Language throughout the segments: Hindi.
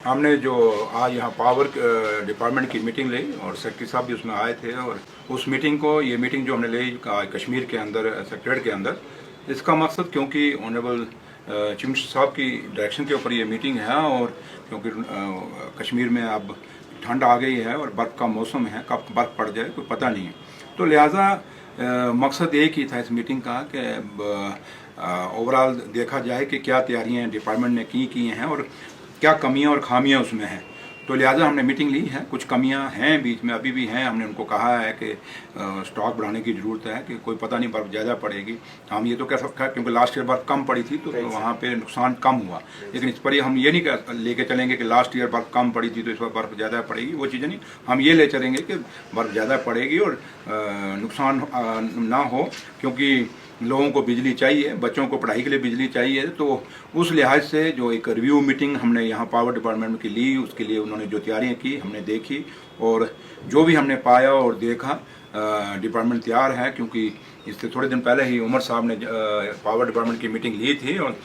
हमने जो आज यहाँ पावर डिपार्टमेंट की मीटिंग ली और सेक्रेटरी साहब भी उसमें आए थे। और उस मीटिंग को ये मीटिंग जो हमने ली कश्मीर के अंदर सेक्रेटरीट के अंदर, इसका मकसद क्योंकि ऑनरेबल चीफ मिनिस्टर साहब की डायरेक्शन के ऊपर ये मीटिंग है और क्योंकि कश्मीर में अब ठंड आ गई है और बर्फ़ का मौसम है, कब बर्फ़ पड़ जाए कोई पता नहीं है। तो लिहाजा मकसद एक ही था इस मीटिंग का कि ओवरऑल देखा जाए कि क्या तैयारियाँ डिपार्टमेंट ने की हैं और क्या कमियां और खामियां उसमें हैं। तो लिहाजा हमने मीटिंग ली है। कुछ कमियां हैं बीच में, अभी भी हैं। हमने उनको कहा है कि स्टॉक बढ़ाने की ज़रूरत है कि कोई पता नहीं बर्फ़ ज़्यादा पड़ेगी। हम ये तो कह सकते हैं क्योंकि लास्ट ईयर बर्फ़ कम पड़ी थी तो वहाँ पे नुकसान कम हुआ, लेकिन इस पर हम ये नहीं लेके चलेंगे कि लास्ट ईयर बर्फ़ कम पड़ी थी तो इस बार बर्फ़ ज़्यादा पड़ेगी। वो चीज़ें नहीं, हम ये ले चलेंगे कि बर्फ़ ज़्यादा पड़ेगी और नुकसान ना हो, क्योंकि लोगों को बिजली चाहिए, बच्चों को पढ़ाई के लिए बिजली चाहिए। तो उस लिहाज से जो एक रिव्यू मीटिंग हमने यहाँ पावर डिपार्टमेंट की ली, उसके लिए उन्होंने जो तैयारियाँ की हमने देखी और जो भी हमने पाया और देखा, डिपार्टमेंट तैयार है। क्योंकि इससे थोड़े दिन पहले ही उमर साहब ने पावर डिपार्टमेंट की मीटिंग ली थी और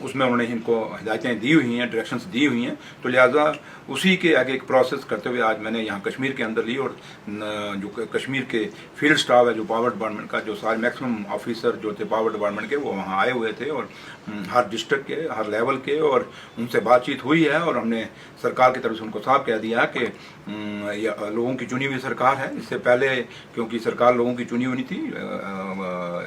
उसमें उन्होंने इनको हिदायतें दी हुई हैं, डायरेक्शंस दी हुई हैं। तो लिहाजा उसी के आगे एक प्रोसेस करते हुए आज मैंने यहाँ कश्मीर के अंदर ली और जो कश्मीर के फील्ड स्टाफ है जो पावर डिपार्टमेंट का, जो सारे मैक्सिमम ऑफिसर जो थे पावर डिपार्टमेंट के, वो वहाँ आए हुए थे और हर डिस्ट्रिक्ट के, हर लेवल के, और उनसे बातचीत हुई है। और हमने सरकार की तरफ से उनको साफ कह दिया कि लोगों की चुनी हुई सरकार है। इससे पहले क्योंकि सरकार लोगों की चुनी हुई नहीं थी,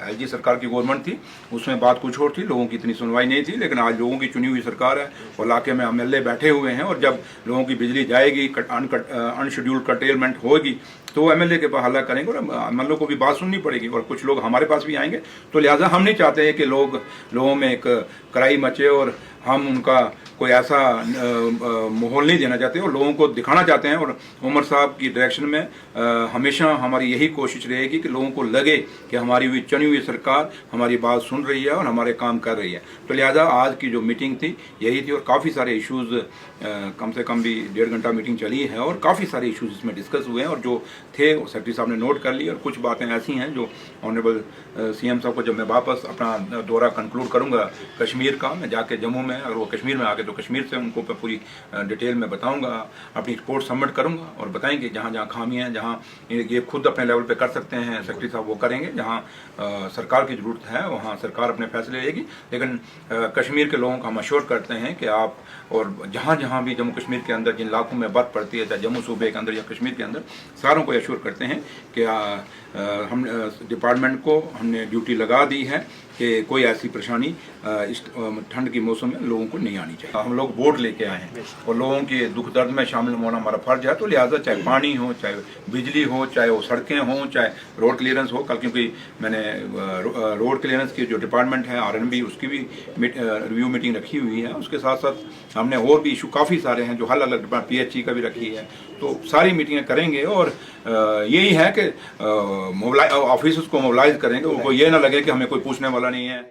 एलजी सरकार की गवर्नमेंट थी, उसमें बात कुछ और थी, लोगों की इतनी सुनवाई नहीं थी। लेकिन आज लोगों की चुनी हुई सरकार है और इलाके में एमएलए बैठे हुए हैं और जब लोगों की बिजली जाएगी, अनशेड्यूल्ड कर्टेलमेंट होगी, तो एमएलए के पास हल्ला करेंगे और एमएलए को भी बात सुननी पड़ेगी और कुछ लोग हमारे पास भी आएंगे। तो लिहाजा हम नहीं चाहते हैं कि लोगों में एक कड़ाई मचे और हम उनका कोई ऐसा माहौल नहीं देना चाहते और लोगों को दिखाना चाहते हैं। और उमर साहब की डायरेक्शन में हमेशा हमारी यही कोशिश रहेगी कि लोगों को लगे कि हमारी हुई चुनी हुई सरकार हमारी बात सुन रही है और हमारे काम कर रही है। तो लिहाजा आज की जो मीटिंग थी यही थी और काफ़ी सारे इश्यूज़, कम से कम भी 1.5 घंटा मीटिंग चली है और काफ़ी सारे इश्यूज़ इसमें डिस्कस हुए हैं और जो थे वो सेक्रेटरी साहब ने नोट कर ली। और कुछ बातें ऐसी हैं जो ऑनरेबल सीएम साहब को जब मैं वापस अपना दौरा कंक्लूड करूंगा कश्मीर का, मैं जाके जम्मू में, अगर वो कश्मीर में आके तो कश्मीर से उनको पूरी डिटेल में बताऊंगा, अपनी रिपोर्ट सबमिट करूंगा और बताएंगे जहाँ जहाँ खामियाँ हैं, जहाँ ये खुद अपने लेवल पे कर सकते हैं सेक्रेटरी साहब वो करेंगे, जहाँ सरकार की ज़रूरत है वहाँ सरकार अपने फैसले लेगी। लेकिन कश्मीर के लोगों को हम अश्योर करते हैं कि आप, और जहाँ जहाँ भी जम्मू कश्मीर के अंदर जिन इलाकों में बर्फ़ पड़ती है, चाहे जम्मू सूबे के अंदर या कश्मीर के अंदर, सारों को अश्योर करते हैं कि हम डिपार्टमेंट को हमने ड्यूटी लगा दी है कि कोई ऐसी परेशानी इस ठंड के मौसम में लोगों को नहीं आनी चाहिए। हम लोग वोट लेके आए हैं और लोगों के दुख दर्द में शामिल होना हमारा फर्ज है। तो लिहाजा चाहे पानी हो, चाहे बिजली हो, चाहे वो सड़कें हों, चाहे रोड क्लियरेंस हो, कल क्योंकि मैंने रोड क्लियरेंस की जो डिपार्टमेंट है आरएनबी, उसकी भी रिव्यू मीटिंग रखी हुई है। उसके साथ साथ हमने और भी इशू काफ़ी सारे हैं जो अलग अलग डिपार्टमेंट, पीएचई का भी रखी है। तो सारी मीटिंगें करेंगे और यही है कि ऑफिसर्स को मोबिलाइज करेंगे, उनको ये ना लगे कि हमें कोई पूछने वाला नहीं है।